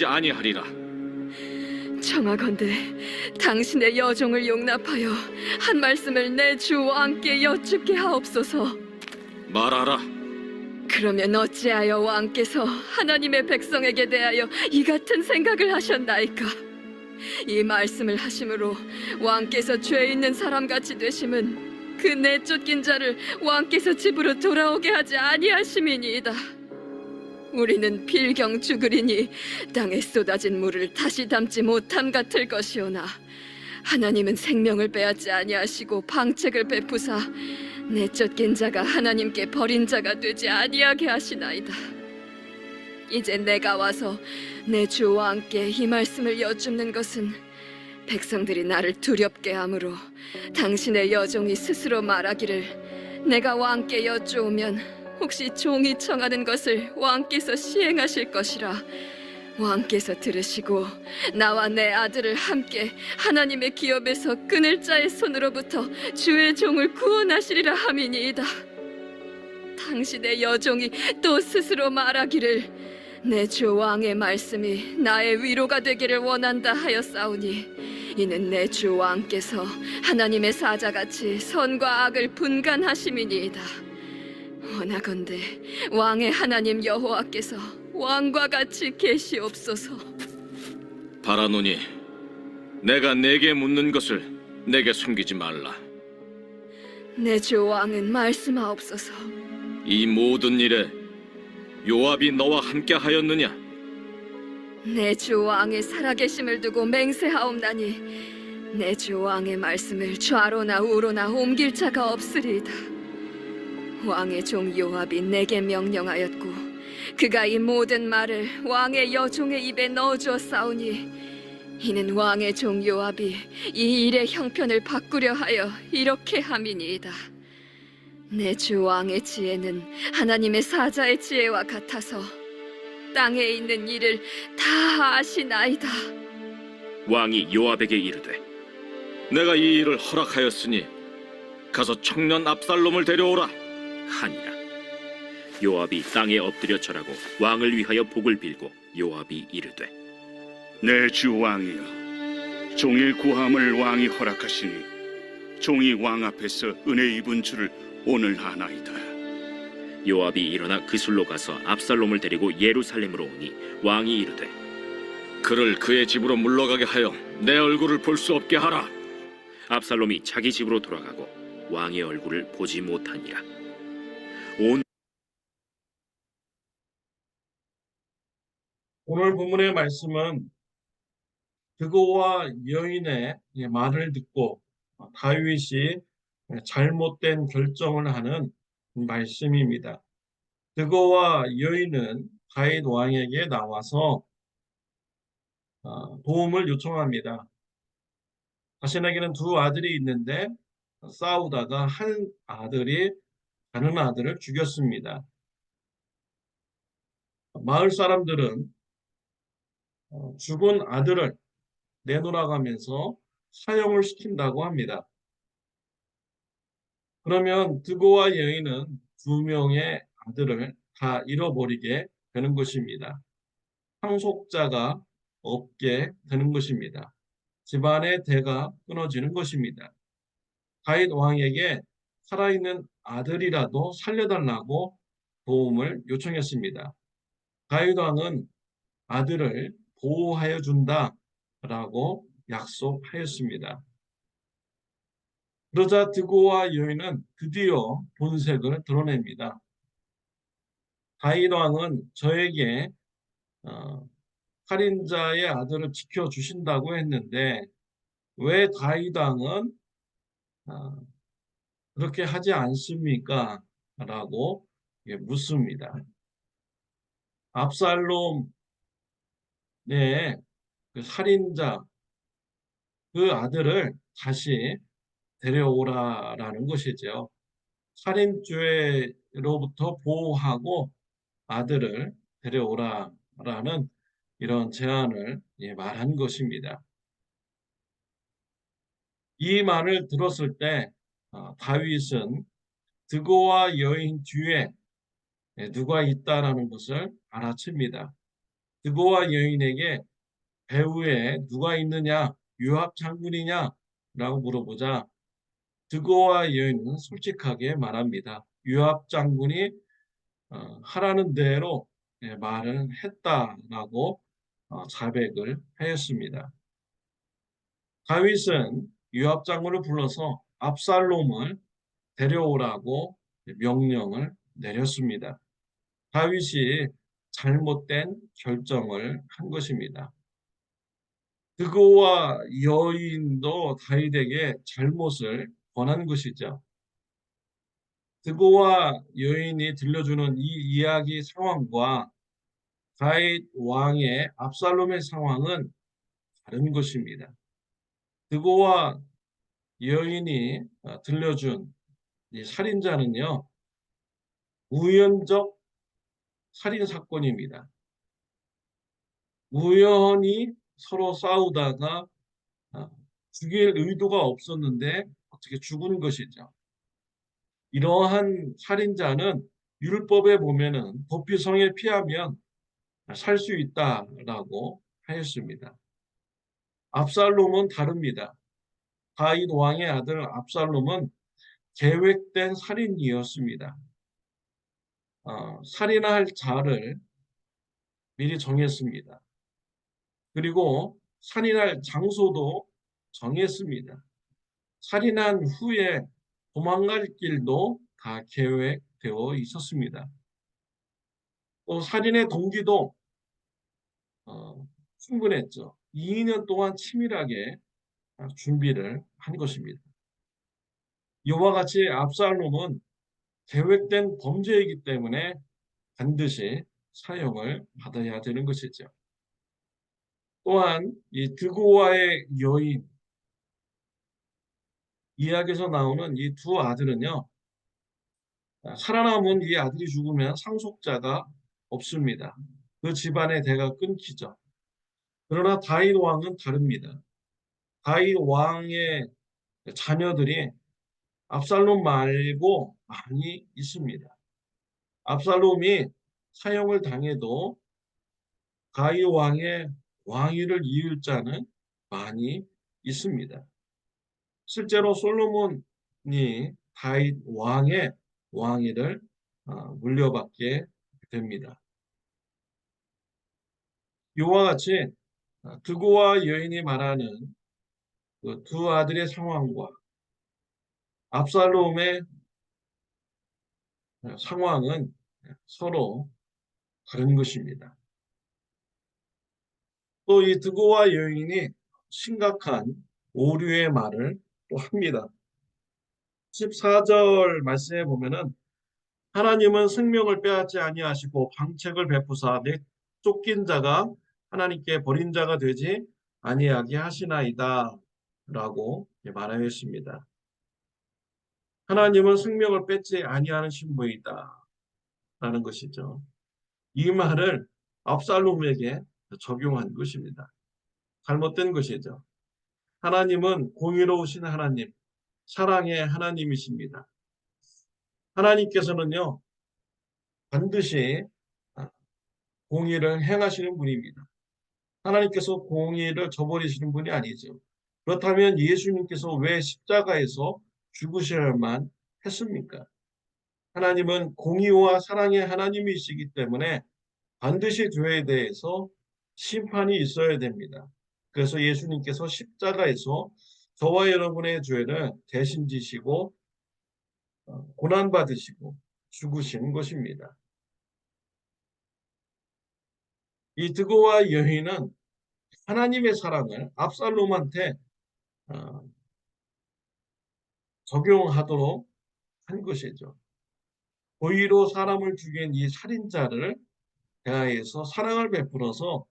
아니하리라. 청하건대 당신의 여종을 용납하여 한 말씀을 내 주 왕께 여쭙게 하옵소서. 말하라. 그러면 어찌하여 왕께서 하나님의 백성에게 대하여 이 같은 생각을 하셨나이까? 이 말씀을 하심으로 왕께서 죄 있는 사람같이 되심은 그 내쫓긴 자를 왕께서 집으로 돌아오게 하지 아니하심이니이다. 우리는 필경 죽으리니 땅에 쏟아진 물을 다시 담지 못함 같을 것이오나 하나님은 생명을 빼앗지 아니하시고 방책을 베푸사 내쫓긴 자가 하나님께 버린 자가 되지 아니하게 하시나이다. 이제 내가 와서 내 주 왕께 이 말씀을 여쭙는 것은 백성들이 나를 두렵게 하므로 당신의 여종이 스스로 말하기를 내가 왕께 여쭈오면 혹시 종이 청하는 것을 왕께서 시행하실 것이라 왕께서 들으시고 나와 내 아들을 함께 하나님의 기업에서 끊을 자의 손으로부터 주의 종을 구원하시리라 함이니이다. 당신의 여종이 또 스스로 말하기를 내 주 왕의 말씀이 나의 위로가 되기를 원한다 하였사오니 이는 내 주 왕께서 하나님의 사자같이 선과 악을 분간하심이니이다. 원하건대 왕의 하나님 여호와께서 왕과 같이 계시옵소서. 바라노니 내가 내게 묻는 것을 내게 숨기지 말라. 내 주 왕은 말씀하옵소서. 이 모든 일에 요압이 너와 함께 하였느냐? 내 주 왕의 살아계심을 두고 맹세하옵나니 내 주 왕의 말씀을 좌로나 우로나 옮길 자가 없으리이다. 왕의 종 요압이 내게 명령하였고 그가 이 모든 말을 왕의 여종의 입에 넣어주었사오니 이는 왕의 종 요압이 이 일의 형편을 바꾸려 하여 이렇게 함이니이다. 내 주 왕의 지혜는 하나님의 사자의 지혜와 같아서 땅에 있는 일을 다 아시나이다. 왕이 요압에게 이르되 내가 이 일을 허락하였으니 가서 청년 압살롬을 데려오라 하니라. 요압이 땅에 엎드려 절하고 왕을 위하여 복을 빌고 요압이 이르되 내 주 왕이여, 종의 구함을 왕이 허락하시니 종이 왕 앞에서 은혜 입은 줄을 오늘 아나이다. 요압이 일어나 그술로 가서 압살롬을 데리고 예루살렘으로 오니 왕이 이르되 그를 그의 집으로 물러가게 하여 내 얼굴을 볼 수 없게 하라. 압살롬이 자기 집으로 돌아가고 왕의 얼굴을 보지 못하니라. 오늘 본문의 말씀은 드고와 여인의 말을 듣고 다윗이 잘못된 결정을 하는 말씀입니다. 드고와 여인은 다윗 왕에게 나와서 도움을 요청합니다. 자신에게는 두 아들이 있는데 싸우다가 한 아들이 다른 아들을 죽였습니다. 마을 사람들은 죽은 아들을 내놓아가면서 사형을 시킨다고 합니다. 그러면 드고와 여인은 두 명의 아들을 다 잃어버리게 되는 것입니다. 상속자가 없게 되는 것입니다. 집안의 대가 끊어지는 것입니다. 다윗 왕에게 살아있는 아들이라도 살려달라고 도움을 요청했습니다. 다윗 왕은 아들을 보호하여 준다라고 약속하였습니다. 그러자 드고와 여인은 드디어 본색을 드러냅니다. 다윗 왕은 저에게 살인자의 아들을 지켜주신다고 했는데 왜 다윗 왕은 그렇게 하지 않습니까? 라고 묻습니다. 압살롬의 그 살인자 그 아들을 다시 데려오라라는 것이죠. 살인죄로부터 보호하고 아들을 데려오라라는 이런 제안을 말한 것입니다. 이 말을 들었을 때 다윗은 드고와 여인 뒤에 누가 있다라는 것을 알아챕니다. 드고와 여인에게 배후에 누가 있느냐, 요압 장군이냐라고 물어보자 드고와 여인은 솔직하게 말합니다. 요압 장군이 하라는 대로 말을 했다라고 자백을 하였습니다. 다윗은 요압 장군을 불러서 압살롬을 데려오라고 명령을 내렸습니다. 다윗이 잘못된 결정을 한 것입니다. 드고와 여인도 다윗에게 잘못을 권한 것이죠. 드고와 여인이 들려주는 이 이야기 상황과 다윗 왕의 압살롬의 상황은 다른 것입니다. 드고와 여인이 들려준 이 살인자는요, 우연적 살인 사건입니다. 우연히 서로 싸우다가 죽일 의도가 없었는데 어떻게 죽은 것이죠. 이러한 살인자는 율법에 보면은 도피성에 피하면 살 수 있다라고 하였습니다. 압살롬은 다릅니다. 다윗 왕의 아들 압살롬은 계획된 살인이었습니다. 살인할 자를 미리 정했습니다. 그리고 살인할 장소도 정했습니다. 살인한 후에 도망갈 길도 다 계획되어 있었습니다. 또 살인의 동기도 충분했죠. 2년 동안 치밀하게 준비를 한 것입니다. 이와 같이 압살롬은 계획된 범죄이기 때문에 반드시 사형을 받아야 되는 것이죠. 또한 이 드고와의 여인 이야기에서 나오는 이 두 아들은요, 살아남은 이 아들이 죽으면 상속자가 없습니다. 그 집안의 대가 끊기죠. 그러나 다윗 왕은 다릅니다. 다윗 왕의 자녀들이 압살롬 말고 많이 있습니다. 압살롬이 사형을 당해도 다윗 왕의 왕위를 이을 자는 많이 있습니다. 실제로 솔로몬이 다윗 왕의 왕위를 물려받게 됩니다. 이와 같이 드고와 여인이 말하는 그 두 아들의 상황과 압살롬의 상황은 서로 다른 것입니다. 또 이 드고와 여인이 심각한 오류의 말을 또 합니다. 14절 말씀에 보면은 하나님은 생명을 빼앗지 아니하시고 방책을 베푸사 내 쫓긴 자가 하나님께 버린 자가 되지 아니하게 하시나이다 라고 말하였습니다. 하나님은 생명을 뺏지 아니하는 신부이다 라는 것이죠. 이 말을 압살롬에게 적용한 것입니다. 잘못된 것이죠. 하나님은 공의로우신 하나님, 사랑의 하나님이십니다. 하나님께서는요, 반드시 공의를 행하시는 분입니다. 하나님께서 공의를 저버리시는 분이 아니죠. 그렇다면 예수님께서 왜 십자가에서 죽으셔야만 했습니까? 하나님은 공의와 사랑의 하나님이시기 때문에 반드시 죄에 대해서 심판이 있어야 됩니다. 그래서 예수님께서 십자가에서 저와 여러분의 죄를 대신 지시고 고난받으시고 죽으신 것입니다. 이 드고와 여인은 하나님의 사랑을 압살롬한테 적용하도록 한 것이죠. 고의로 사람을 죽인 이 살인자를 대하여서 사랑을 베풀어서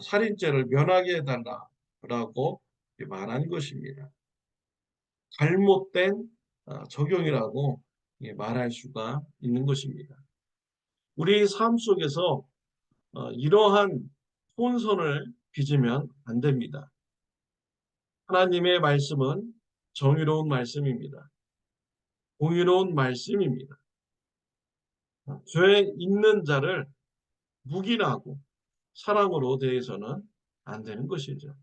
살인죄를 면하게 해달라고 말한 것입니다. 잘못된 적용이라고 말할 수가 있는 것입니다. 우리 삶 속에서 이러한 혼선을 빚으면 안 됩니다. 하나님의 말씀은 정의로운 말씀입니다. 공의로운 말씀입니다. 죄 있는 자를 묵인하고 사랑으로 대해서는 안 되는 것이죠.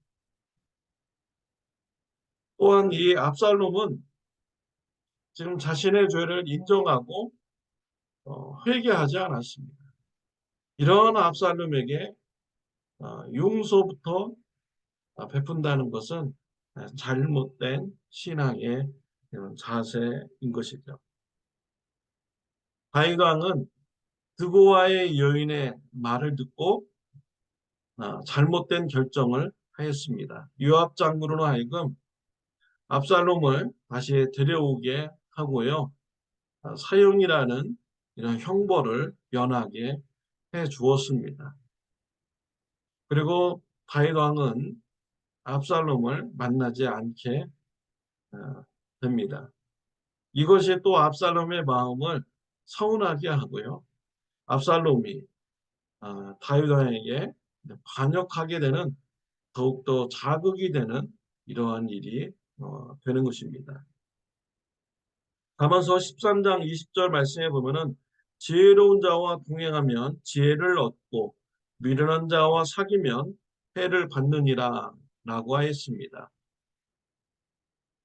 또한 이 압살롬은 지금 자신의 죄를 인정하고 회개하지 않았습니다. 이런 압살롬에게 용서부터 베푼다는 것은 잘못된 신앙의 이런 자세인 것이죠. 다윗 왕은 드고아의 여인의 말을 듣고 잘못된 결정을 하였습니다. 요압 장군으로 하여금 압살롬을 다시 데려오게 하고요. 사형이라는 이런 형벌을 면하게 해 주었습니다. 그리고 다윗 왕은 압살롬을 만나지 않게 됩니다. 이것이 또 압살롬의 마음을 서운하게 하고요. 압살롬이 다윗 왕에게 반역하게 되는 더욱더 자극이 되는 이러한 일이 되는 것입니다. 가만서 13장 20절 말씀에 보면은 지혜로운 자와 동행하면 지혜를 얻고 미련한 자와 사귀면 해를 받느니라 라고 하였습니다.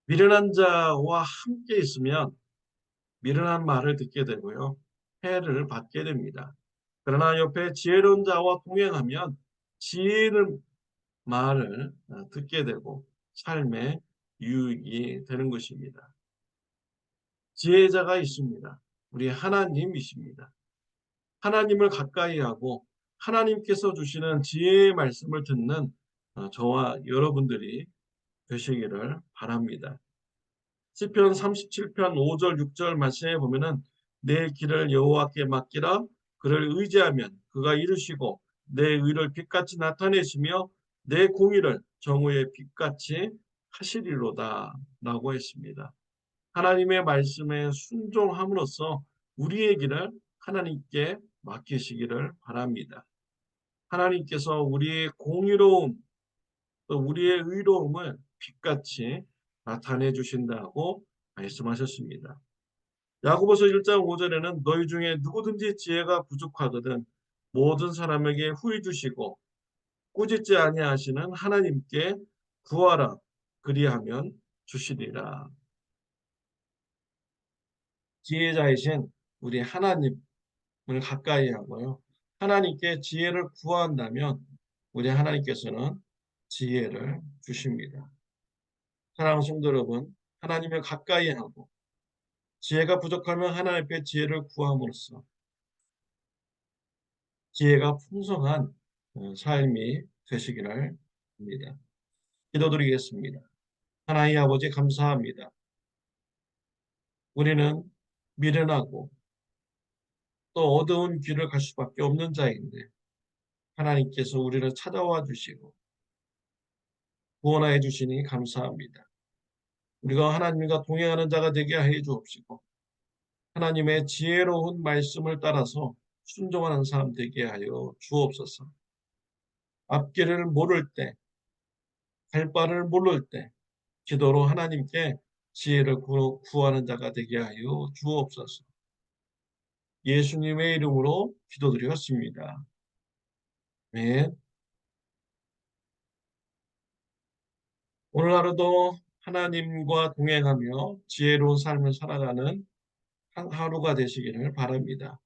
미련한 자와 함께 있으면 미련한 말을 듣게 되고요. 해를 받게 됩니다. 그러나 옆에 지혜로운 자와 동행하면 지혜를 말을 듣게 되고 삶의 유익이 되는 것입니다. 지혜자가 있습니다. 우리 하나님이십니다. 하나님을 가까이 하고 하나님께서 주시는 지혜의 말씀을 듣는 저와 여러분들이 되시기를 바랍니다. 시편 37편 5절 6절 말씀에 보면은 내 길을 여호와께 맡기라. 그를 의지하면 그가 이루시고 내 의를 빛같이 나타내시며 내 공의를 정오의 빛같이 하시리로다 라고 했습니다. 하나님의 말씀에 순종함으로써 우리의 길을 하나님께 맡기시기를 바랍니다. 하나님께서 우리의 공의로움 또 우리의 의로움을 빛같이 나타내 주신다고 말씀하셨습니다. 야고보서 1장 5절에는 너희 중에 누구든지 지혜가 부족하거든 모든 사람에게 후히 주시고 꾸짖지 아니하시는 하나님께 구하라 그리하면 주시리라. 지혜자이신 우리 하나님을 가까이 하고요. 하나님께 지혜를 구한다면 우리 하나님께서는 지혜를 주십니다. 사랑하는 성도 여러분, 하나님을 가까이 하고 지혜가 부족하면 하나님 앞에 지혜를 구함으로써 지혜가 풍성한 삶이 되시기를 합니다. 기도드리겠습니다. 하나님 아버지 감사합니다. 우리는 미련하고 또 어두운 길을 갈 수밖에 없는 자인데 하나님께서 우리를 찾아와 주시고 구원하여 주시니 감사합니다. 우리가 하나님과 동행하는 자가 되게 해 주옵시고 하나님의 지혜로운 말씀을 따라서 순종하는 사람 되게 하여 주옵소서. 앞길을 모를 때, 갈 바를 모를 때 기도로 하나님께 지혜를 구하는 자가 되게 하여 주옵소서. 예수님의 이름으로 기도드렸습니다. 네. 오늘 하루도 하나님과 동행하며 지혜로운 삶을 살아가는 한 하루가 되시기를 바랍니다.